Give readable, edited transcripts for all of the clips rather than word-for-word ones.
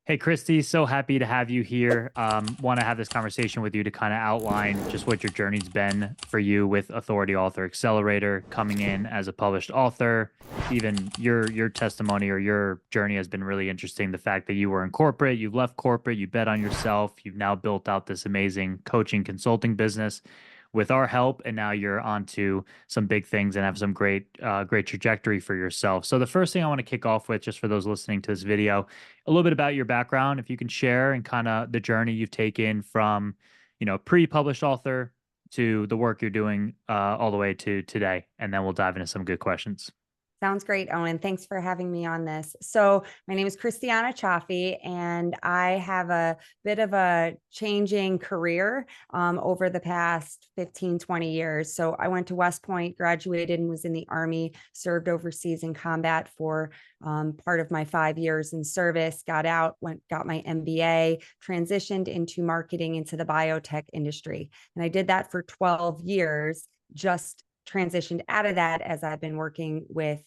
Hey, Christy, so happy to have you here. Want to have this conversation with you to kind of outline just what your journey's been for you with Authority Author Accelerator, coming in as a published author. Even your testimony or your journey has been really interesting. The fact that you were in corporate, you've left corporate, you bet on yourself, you've now built out this amazing coaching consulting business with our help, and now you're on to some big things and have some great trajectory for yourself. So the first thing I want to kick off with, just for those listening to this video, a little bit about your background, if you can share, and kind of the journey you've taken from, pre-published author to the work you're doing all the way to today, and then we'll dive into some good questions. Sounds great, Owen. Thanks for having me on this. So my name is Christiana Chaffee, and I have a bit of a changing career over the past 15, 20 years. So I went to West Point, graduated, and was in the Army, served overseas in combat for part of my 5 years in service, got out, got my MBA, transitioned into marketing into the biotech industry. And I did that for 12 years, just transitioned out of that as I've been working with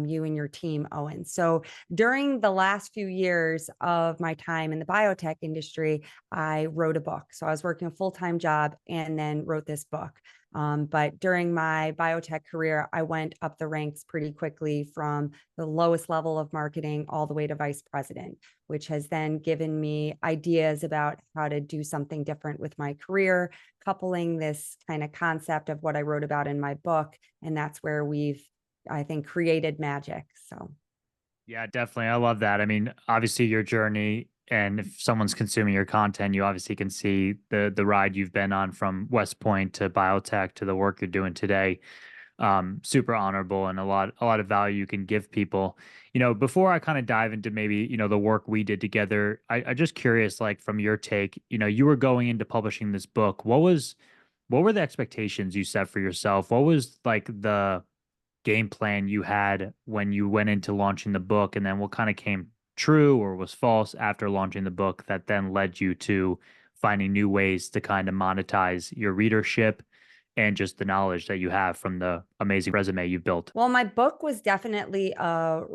you and your team, Owen. So during the last few years of my time in the biotech industry, I wrote a book. So I was working a full-time job and then wrote this book. But during my biotech career, I went up the ranks pretty quickly from the lowest level of marketing all the way to vice president, which has then given me ideas about how to do something different with my career, coupling this kind of concept of what I wrote about in my book. And that's where we've, I think, created magic. So Yeah, definitely. I love that. I mean, obviously your journey, and if someone's consuming your content, you obviously can see the ride you've been on from West Point to biotech to the work you're doing today. Super honorable, and a lot of value you can give people. Before I kind of dive into maybe, the work we did together, I just curious, like from your take, you were going into publishing this book. What were the expectations you set for yourself? What was like the game plan you had when you went into launching the book, and then what kind of came true or was false after launching the book that then led you to finding new ways to kind of monetize your readership and just the knowledge that you have from the amazing resume you built? well, my book was definitely a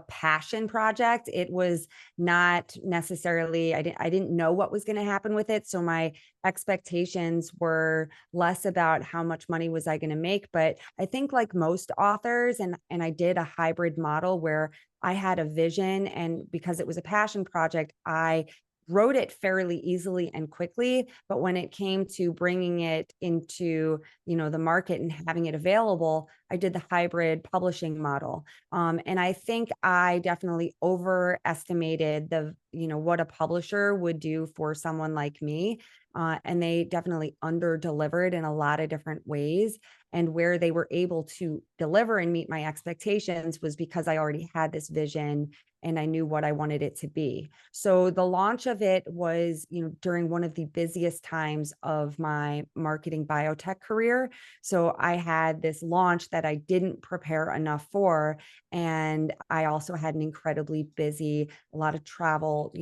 passion project. It was not necessarily, I didn't know what was going to happen with it. So my expectations were less about how much money was I going to make. But I think like most authors, and I did a hybrid model where I had a vision, and because it was a passion project, I wrote it fairly easily and quickly. But when it came to bringing it into, the market and having it available, I did the hybrid publishing model. And I think I definitely overestimated what a publisher would do for someone like me. And they definitely under delivered in a lot of different ways. And where they were able to deliver and meet my expectations was because I already had this vision and I knew what I wanted it to be. So the launch of it was, during one of the busiest times of my marketing biotech career. So I had this launch that I didn't prepare enough for. And I also had an incredibly busy, a lot of travel,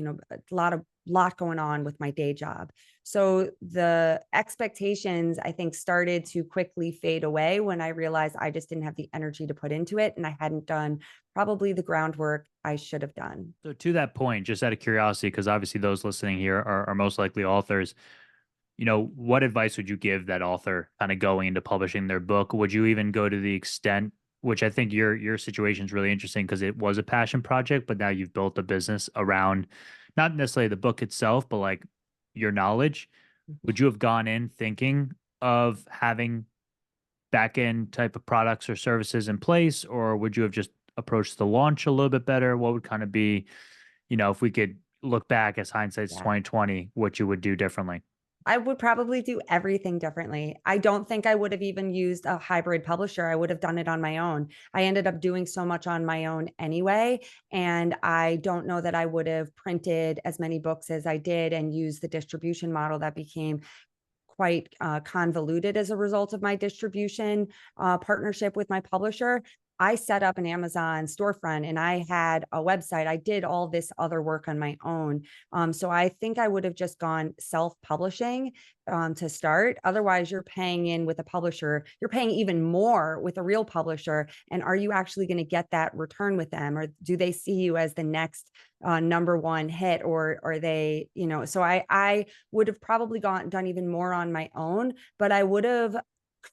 lot going on with my day job. So the expectations, I think, started to quickly fade away when I realized I just didn't have the energy to put into it. And I hadn't done probably the groundwork I should have done. So to that point, just out of curiosity, because obviously those listening here are most likely authors, what advice would you give that author kind of going into publishing their book? Would you even go to the extent, which I think your situation is really interesting because it was a passion project, but now you've built a business around not necessarily the book itself, but like your knowledge. Would you have gone in thinking of having back end type of products or services in place, or would you have just approached the launch a little bit better? What would kind of be, if we could look back as hindsight's Yeah. 2020, what you would do differently? I would probably do everything differently. I don't think I would have even used a hybrid publisher. I would have done it on my own. I ended up doing so much on my own anyway. And I don't know that I would have printed as many books as I did and used the distribution model that became quite convoluted as a result of my distribution partnership with my publisher. I set up an Amazon storefront and I had a website. I did all this other work on my own. So I think I would have just gone self-publishing to start. Otherwise, you're paying in with a publisher. You're paying even more with a real publisher. And are you actually going to get that return with them, or do they see you as the next number one hit, or are they, So I would have probably done even more on my own, but I would have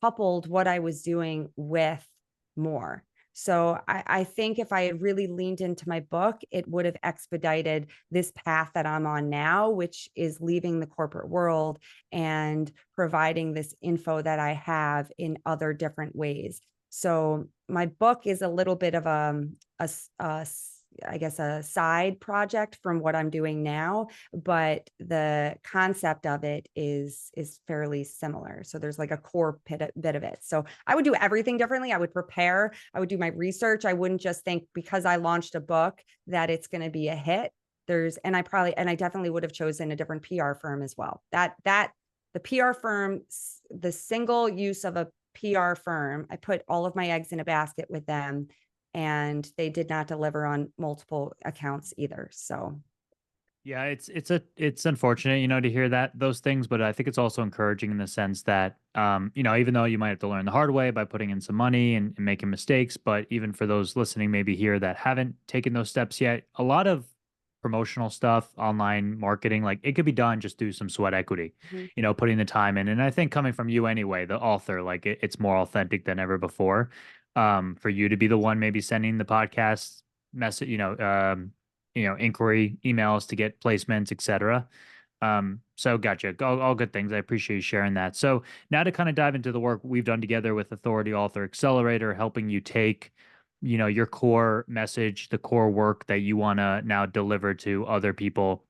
coupled what I was doing with more. So I think if I had really leaned into my book, it would have expedited this path that I'm on now, which is leaving the corporate world and providing this info that I have in other different ways. So my book is a little bit of I guess a side project from what I'm doing now, but the concept of it is fairly similar. So there's like a core bit of it. So I would do everything differently. I would prepare, I would do my research. I wouldn't just think because I launched a book that it's going to be a hit. I definitely would have chosen a different PR firm as well. The PR firm, the single use of a PR firm, I put all of my eggs in a basket with them, and they did not deliver on multiple accounts either. So Yeah, it's unfortunate, to hear those things, but I think it's also encouraging in the sense that, even though you might have to learn the hard way by putting in some money and making mistakes, but even for those listening maybe here that haven't taken those steps yet, a lot of promotional stuff, online marketing, like it could be done just through some sweat equity, mhm. putting the time in. And I think coming from you anyway, the author, like it's more authentic than ever before. For you to be the one maybe sending the podcast message, inquiry emails to get placements, etc. So gotcha. All good things. I appreciate you sharing that. So now to kind of dive into the work we've done together with Authority Author Accelerator, helping you take, your core message, the core work that you want to now deliver to other people,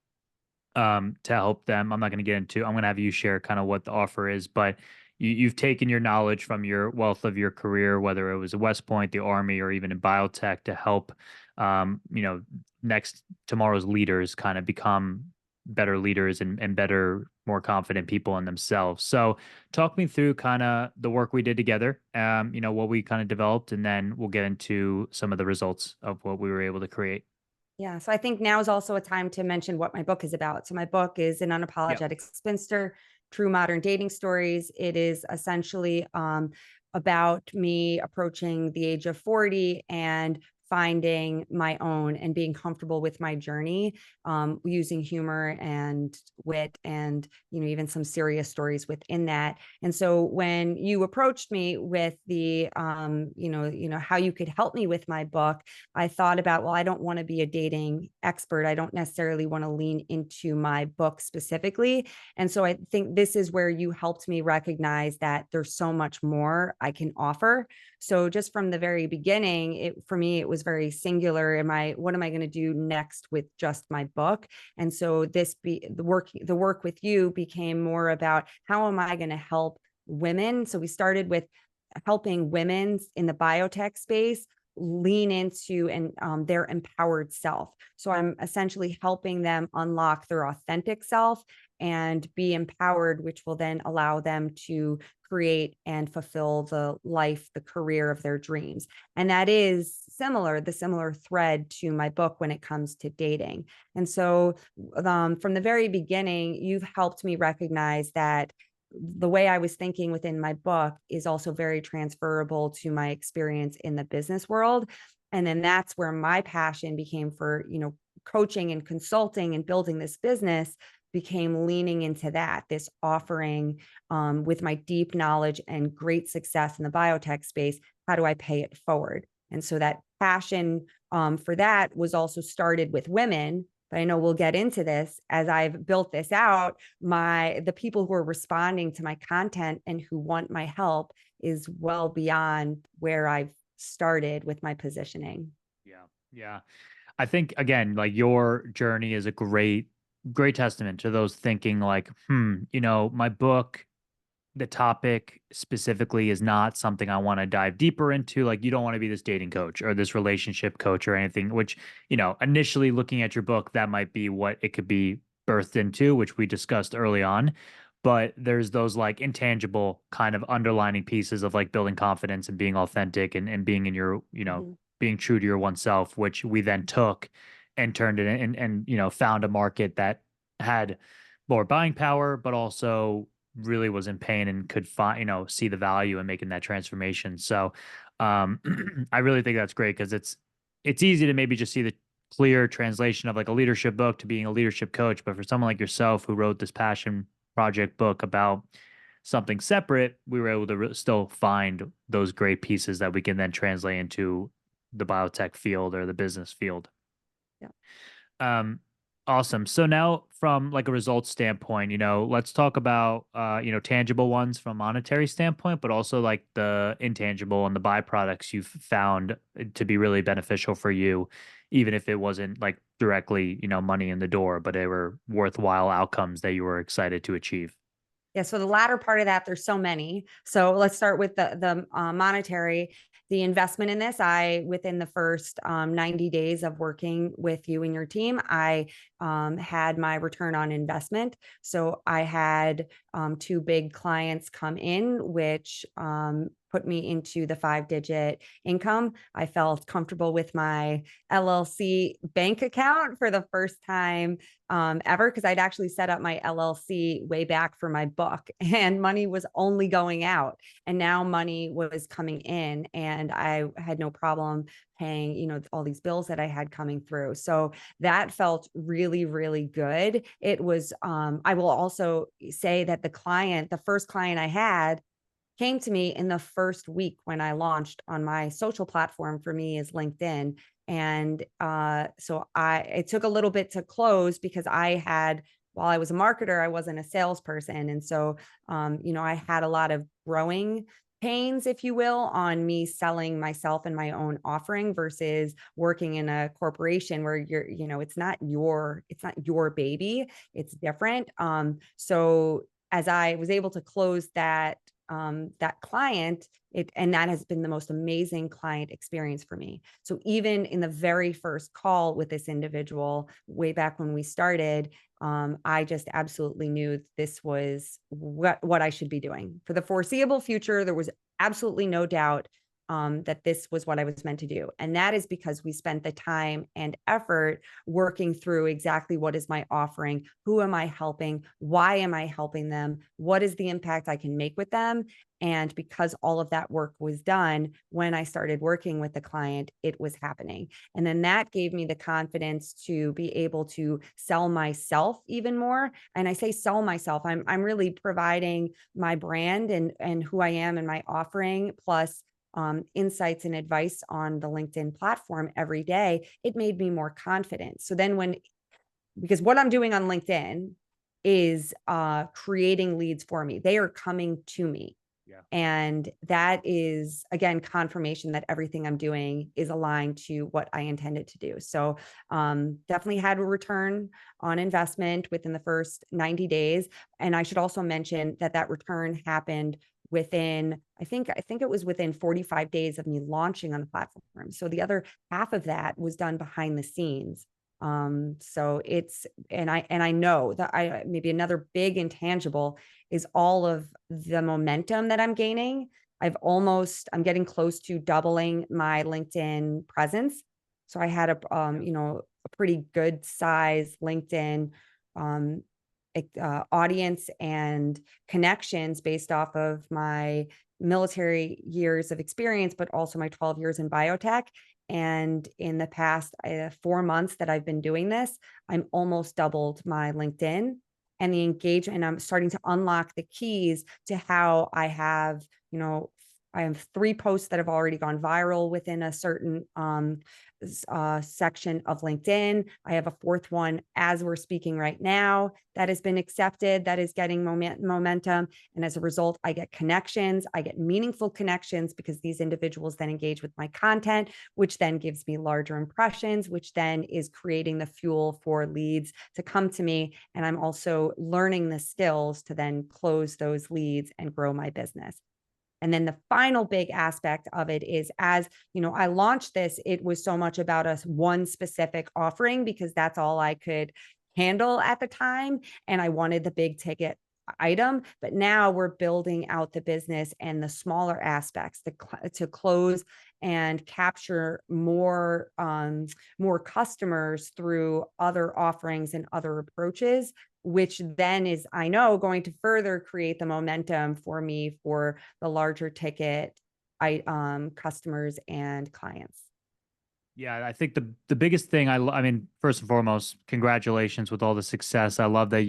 to help them. I'm going to have you share kind of what the offer is, but you've taken your knowledge from your wealth of your career, whether it was at West Point, the Army, or even in biotech, to help, um, you know, tomorrow's leaders kind of become better leaders and better, more confident people in themselves. So talk me through kind of the work we did together, what we kind of developed, and then we'll get into some of the results of what we were able to create. Yeah. So I think now is also a time to mention what my book is about. So my book is An Yep. Unapologetic Spinster, True Modern Dating Stories. It is essentially about me approaching the age of 40 and finding my own and being comfortable with my journey, using humor and wit and, even some serious stories within that. And so when you approached me with the, how you could help me with my book, I thought about, well, I don't want to be a dating expert. I don't necessarily want to lean into my book specifically. And so I think this is where you helped me recognize that there's so much more I can offer. So just from the very beginning, for me, it was very singular. What am I going to do next with just my book? And so the work with you became more about how am I going to help women? So we started with helping women in the biotech space lean into their empowered self. So I'm essentially helping them unlock their authentic self and be empowered, which will then allow them to create and fulfill the career of their dreams. And that is the similar thread to my book when it comes to dating. And so from the very beginning, you've helped me recognize that the way I was thinking within my book is also very transferable to my experience in the business world. And then that's where my passion became for, coaching and consulting and building this business became leaning into this offering, with my deep knowledge and great success in the biotech space. How do I pay it forward? And so that passion for that was also started with women, but I know we'll get into this as I've built this out. The people who are responding to my content and who want my help is well beyond where I've started with my positioning. Yeah. Yeah. I think again, like your journey is a great testament to those thinking like, my book, the topic specifically is not something I want to dive deeper into. Like you don't want to be this dating coach or this relationship coach or anything, which, initially looking at your book, that might be what it could be birthed into, which we discussed early on. but there's those like intangible kind of underlining pieces of like building confidence and being authentic and being in your, Mhm. being true to your oneself, which we then took and turned it and found a market that had more buying power, but also really was in pain and could find, see the value in making that transformation. So um I really think that's great because it's easy to maybe just see the clear translation of like a leadership book to being a leadership coach. But for someone like yourself who wrote this passion project book about something separate, we were able to still find those great pieces that we can then translate into the biotech field or the business field. Yeah. Um, awesome. So now from like a results standpoint, let's talk about tangible ones from a monetary standpoint, but also like the intangible and the byproducts you've found to be really beneficial for you, even if it wasn't like directly, money in the door, but they were worthwhile outcomes that you were excited to achieve. Yeah, so the latter part of that, there's so many. So let's start with the monetary, the investment in this. I within the first 90 days of working with you and your team, I had my return on investment. So I had two big clients come in, which put me into the 5-digit income. I felt comfortable with my LLC bank account for the first time ever, because I'd actually set up my LLC way back for my book and money was only going out. And now money was coming in and I had no problem paying, all these bills that I had coming through. So that felt really, really good. It was, I will also say that the first client I had, came to me in the first week when I launched on my social platform for me is LinkedIn. And so it took a little bit to close because while I was a marketer, I wasn't a salesperson. And so, I had a lot of growing pains, if you will, on me selling myself and my own offering versus working in a corporation where it's not your baby. It's different. So as I was able to close that client, and that has been the most amazing client experience for me. So even in the very first call with this individual, way back when we started, I just absolutely knew this was what I should be doing for the foreseeable future. There was absolutely no doubt that this was what I was meant to do. And that is because we spent the time and effort working through exactly what is my offering, who am I helping, why am I helping them, what is the impact I can make with them. And because all of that work was done, when I started working with the client, it was happening. And then that gave me the confidence to be able to sell myself even more. And I say sell myself, I'm really providing my brand and who I am and my offering, plus insights and advice on the LinkedIn platform every day. It made me more confident. So then because what I'm doing on LinkedIn is creating leads for me, they are coming to me. Yeah. And that is, again, confirmation that everything I'm doing is aligned to what I intended to do. So definitely had a return on investment within the first 90 days. And I should also mention that return happened within, I think it was within 45 days of me launching on the platform. So the other half of that was done behind the scenes. So I know that maybe another big intangible is all of the momentum that I'm gaining. I'm getting close to doubling my LinkedIn presence. So I had Yeah. a pretty good size LinkedIn um, audience and connections based off of my military years of experience, but also my 12 years in biotech. And in the past 4 months that I've been doing this, I'm almost doubled my LinkedIn and the engagement. And I'm starting to unlock the keys to how I have 3 posts that have already gone viral within a certain section of LinkedIn. I have a fourth one as we're speaking right now that has been accepted, that is getting momentum. And as a result, I get connections, I get meaningful connections because these individuals then engage with my content, which then gives me larger impressions, which then is creating the fuel for leads to come to me. And I'm also learning the skills to then close those leads and grow my business. And then the final big aspect of it is, as I launched this, it was so much about us one specific offering because that's all I could handle at the time. And I wanted the big ticket item, but now we're building out the business and the smaller aspects to close and capture more customers through other offerings and other approaches, which then is, I know, going to further create the momentum for me for the larger ticket customers and clients. Yeah, I think the biggest thing I mean, first and foremost, congratulations with all the success. I love that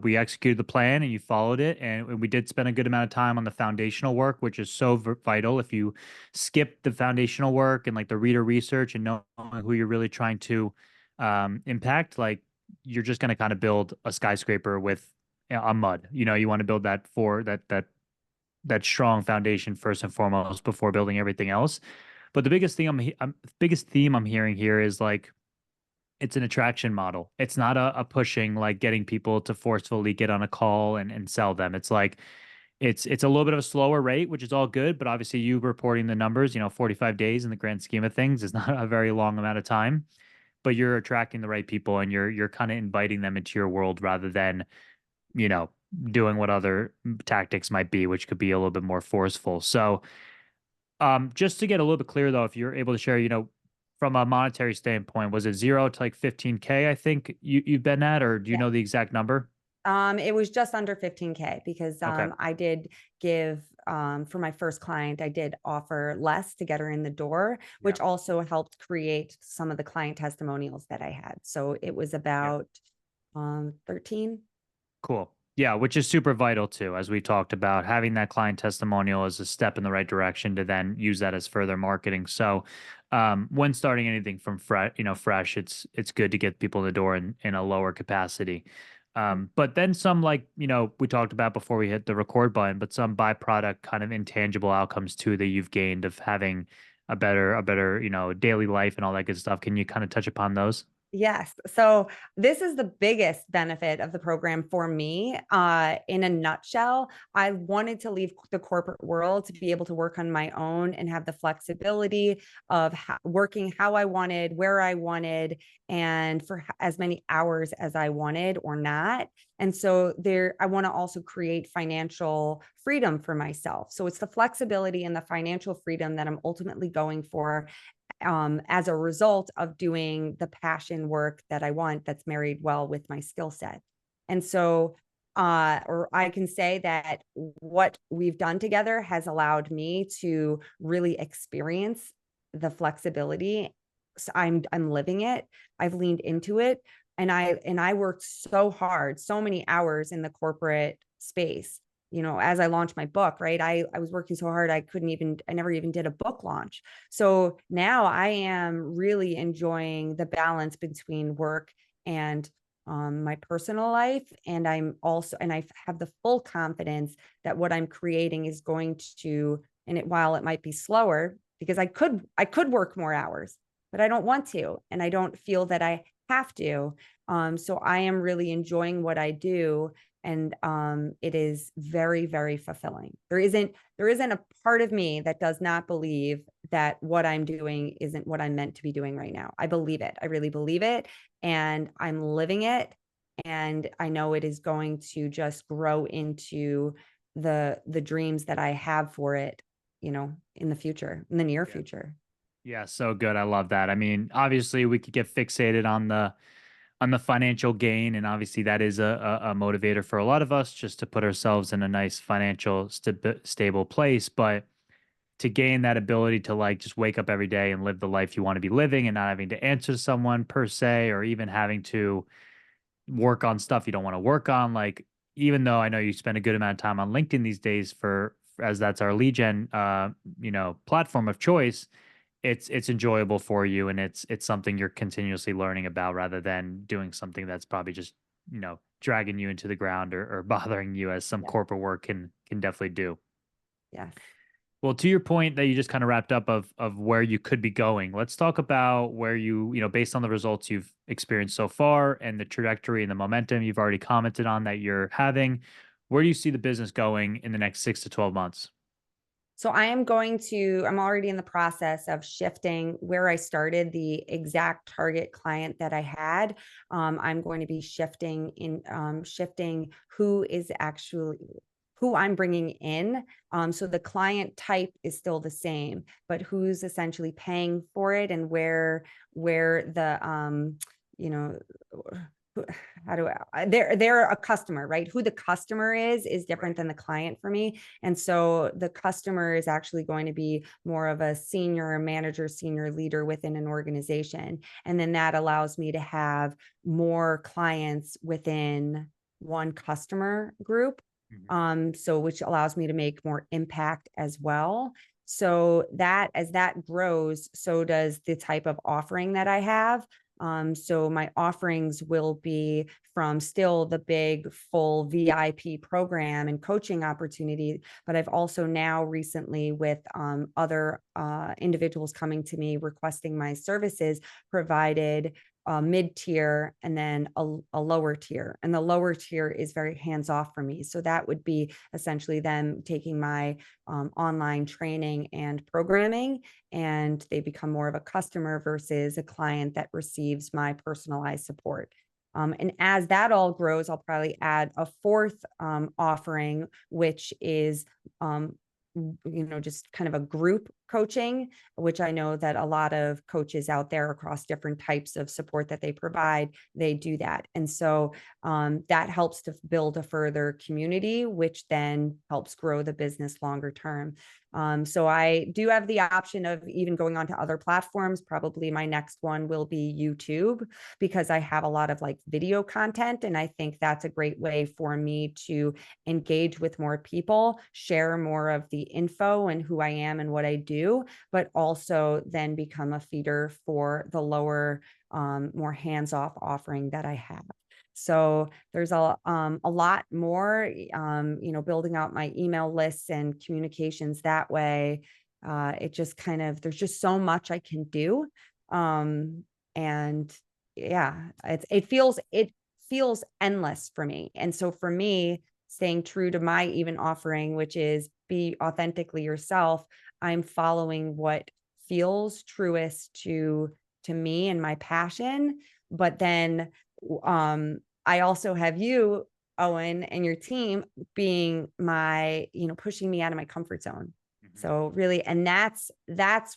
we executed the plan and you followed it, and we did spend a good amount of time on the foundational work, which is so vital. If you skip the foundational work and like the reader research and knowing who you're really trying to impact, like you're just going to kind of build a skyscraper with a mud. You want to build that for that strong foundation first and foremost before building everything else. But the biggest theme I'm hearing here is like it's an attraction model. It's not a pushing, like getting people to forcefully get on a call and sell them. It's like it's a little bit of a slower rate, which is all good. But obviously, you reporting the numbers, 45 days in the grand scheme of things is not a very long amount of time. But you're attracting the right people and you're kind of inviting them into your world rather than you know doing what other tactics might be, which could be a little bit more forceful. So just to get a little bit clear though, if you're able to share, from a monetary standpoint, was it 0 to like 15K, I think you've been at, or do you know the exact number? It was just under 15K because Okay. I did give for my first client, I did offer less to get her in the door, Yeah. which also helped create some of the client testimonials that I had. So it was Yeah. about 13. Cool. Yeah, which is super vital too, as we talked about. Having that client testimonial is a step in the right direction to then use that as further marketing. So, when starting anything from fresh, it's good to get people in the door in a lower capacity. But then some, like we talked about before we hit the record button, but some byproduct kind of intangible outcomes too that you've gained of having a better daily life and all that good stuff. Can you kind of touch upon those? Yes. So this is the biggest benefit of the program for me. In a nutshell, I wanted to leave the corporate world to be able to work on my own and have the flexibility of working how I wanted, where I wanted, and for as many hours as I wanted or not. And so I want to also create financial freedom for myself. So it's the flexibility and the financial freedom that I'm ultimately going for as a result of doing the passion work that I want that's married well with my skill set. And so, or I can say that what we've done together has allowed me to really experience the flexibility. So I'm living it. I've leaned into it, and I worked so hard, so many hours in the corporate space. As I launched my book, right? I was working so hard I never even did a book launch. So now I am really enjoying the balance between work and my personal life. And I have the full confidence that what I'm creating is going to, while it might be slower, because I could work more hours, but I don't want to, and I don't feel that I have to. So I am really enjoying what I do, and it is very, very fulfilling. There isn't a part of me that does not believe that what I'm doing isn't what I'm meant to be doing right now. I believe it. I really believe it, and I'm living it. And I know it is going to just grow into the dreams that I have for it, in the future, in the near Yeah. future. Yeah, so good. I love that. I mean, obviously we could get fixated on the financial gain, and obviously that is a motivator for a lot of us just to put ourselves in a nice financial stable place. But to gain that ability to like just wake up every day and live the life you want to be living and not having to answer to someone per se, or even having to work on stuff you don't want to work on. Like, even though I know you spend a good amount of time on LinkedIn these days as that's our lead gen, platform of choice, it's enjoyable for you, and it's something you're continuously learning about rather than doing something that's probably just dragging you into the ground or bothering you, as some Yeah. corporate work can definitely do. Yes. Well, to your point that you just kind of wrapped up of where you could be going, let's talk about where based on the results you've experienced so far and the trajectory and the momentum you've already commented on that you're having, where do you see the business going in the next 6 to 12 months? So I'm already in the process of shifting where I started the exact target client that I had. I'm going to be shifting who I'm bringing in. So the client type is still the same, but who's essentially paying for it and where the, you know, who- how do they're a customer, right? Who the customer is different than the client for me. And so the customer is actually going to be more of a senior manager, senior leader within an organization. And then that allows me to have more clients within one customer group. Mhm. So which allows me to make more impact as well. So that as that grows, so does the type of offering that I have. So my offerings will be from still the big full VIP program and coaching opportunity, but I've also now recently with other individuals coming to me requesting my services, provided a mid tier and then a lower tier. And the lower tier is very hands off for me. So that would be essentially them taking my online training and programming, and they become more of a customer versus a client that receives my personalized support. And as that all grows, I'll probably add a fourth offering, which is just kind of a group coaching, which I know that a lot of coaches out there across different types of support that they provide, they do that. And so that helps to build a further community, which then helps grow the business longer term. So I do have the option of even going on to other platforms. Probably my next one will be YouTube, because I have a lot of like video content. And I think that's a great way for me to engage with more people, share more of the info and who I am and what I do, but also then become a feeder for the lower, more hands-off offering that I have. So there's a lot more, building out my email lists and communications that way. It just kind of, there's just so much I can do. And yeah, it feels endless for me. And so for me, staying true to my even offering, which is be authentically yourself, I'm following what feels truest to me and my passion. But then I also have you, Owen, and your team being my, pushing me out of my comfort zone. Mhm. So really, and that's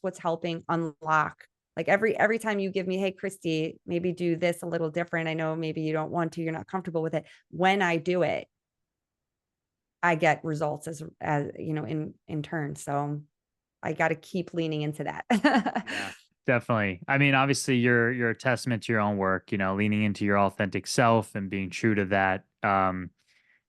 what's helping unlock. Like every time you give me, hey, Christy, maybe do this a little different. I know maybe you don't want to, you're not comfortable with it. When I do it, I get results as in turn. So I got to keep leaning into that. Yeah, definitely. I mean, obviously you're a testament to your own work, leaning into your authentic self and being true to that. And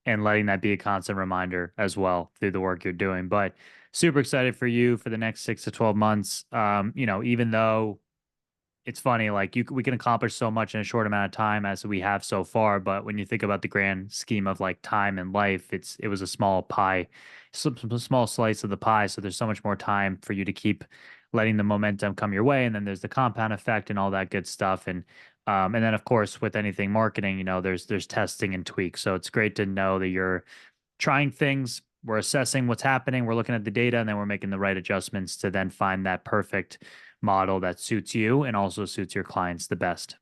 letting that be a constant reminder as well through the work you're doing. But super excited for you for the next 6 to 12 months. Even though it's funny, like we can accomplish so much in a short amount of time as we have so far. But when you think about the grand scheme of like time and life, it was a small pie, some small slice of the pie. So there's so much more time for you to keep letting the momentum come your way, and then there's the compound effect and all that good stuff. And then of course with anything marketing, there's testing and tweaks. So it's great to know that you're trying things. We're assessing what's happening. We're looking at the data, and then we're making the right adjustments to then find that perfect model that suits you and also suits your clients the best.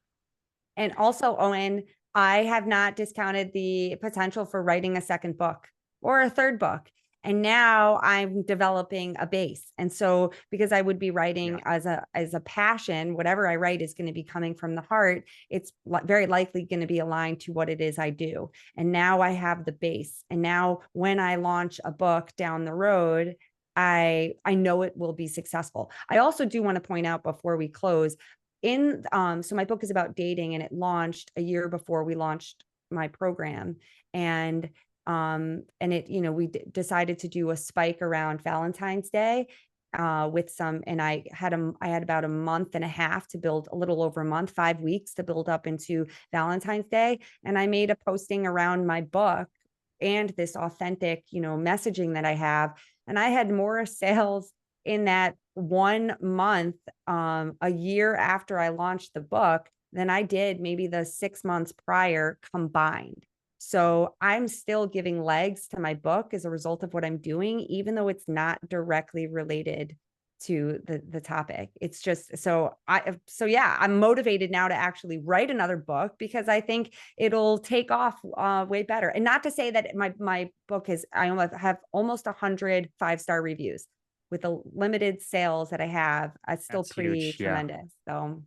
And also, Owen, I have not discounted the potential for writing a second book or a third book. And now I'm developing a base. And so because I would be Yeah. writing as a passion, whatever I write is going to be coming from the heart, it's very likely going to be aligned to what it is I do. And now I have the base. And now when I launch a book down the road, I know it will be successful. I also do want to point out before we close, so my book is about dating, and it launched a year before we launched my program. And it, we decided to do a spike around Valentine's Day, with some, and I had about a month and a half to build, a little over a month, 5 weeks to build up into Valentine's Day. And I made a posting around my book and this authentic, messaging that I have. And I had more sales in that 1 month, a year after I launched the book, than I did maybe the 6 months prior combined. So I'm still giving legs to my book as a result of what I'm doing, even though it's not directly related to the topic. It's just so yeah, I'm motivated now to actually write another book because I think it'll take off way better. And not to say that my book is I almost have almost 100 5-star reviews with the limited sales that I have. It's still That's pretty huge. Yeah. tremendous. So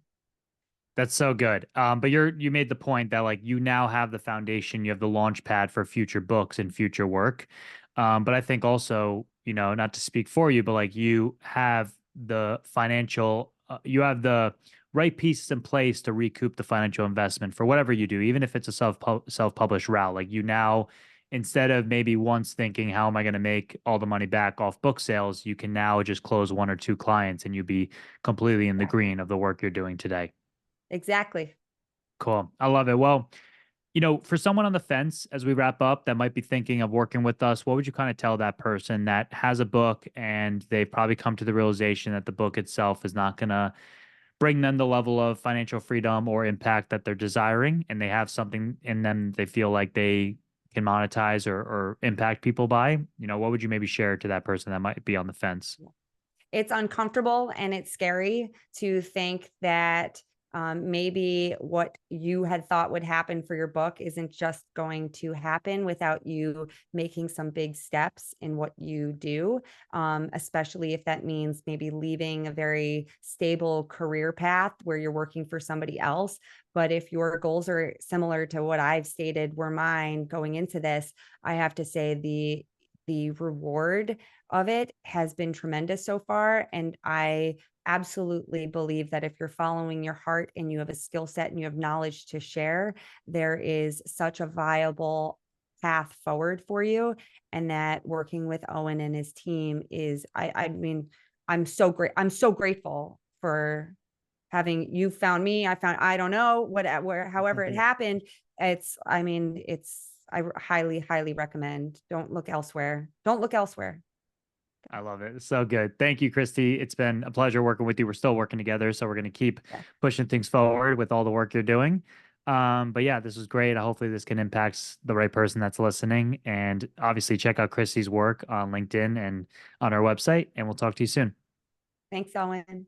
That's so good. But you made the point that like you now have the foundation, you have the launch pad for future books and future work. But I think also, not to speak for you, but like you have the financial, you have the right pieces in place to recoup the financial investment for whatever you do, even if it's a self-published route. Like you now, instead of maybe once thinking, how am I going to make all the money back off book sales, you can now just close one or two clients and you be completely in the green of the work you're doing today. exactly. Cool. I love it. Well, for someone on the fence as we wrap up that might be thinking of working with us, what would you kind of tell that person that has a book and they've probably come to the realization that the book itself is not going to bring them the level of financial freedom or impact that they're desiring, and they have something in them they feel like they can monetize or impact people by? What would you maybe share to that person that might be on the fence? It's uncomfortable and it's scary to think that maybe what you had thought would happen for your book isn't just going to happen without you making some big steps in what you do, especially if that means maybe leaving a very stable career path where you're working for somebody else. But if your goals are similar to what I've stated were mine going into this, I have to say the reward of it has been tremendous so far. And I absolutely believe that if you're following your heart and you have a skill set and you have knowledge to share, there is such a viable path forward for you. And that working with Owen and his team is, I mean, I'm so great. I'm so grateful for having you found me. I don't know where, however it happened. I mean, I highly, highly recommend. Don't look elsewhere. Don't look elsewhere. I love it. So good. Thank you, Christy. It's been a pleasure working with you. We're still working together, so we're going to keep Yeah. pushing things forward with all the work you're doing. But yeah, this was great. Hopefully, this can impact the right person that's listening. And obviously, check out Christy's work on LinkedIn and on our website. And we'll talk to you soon. Thanks, Owen.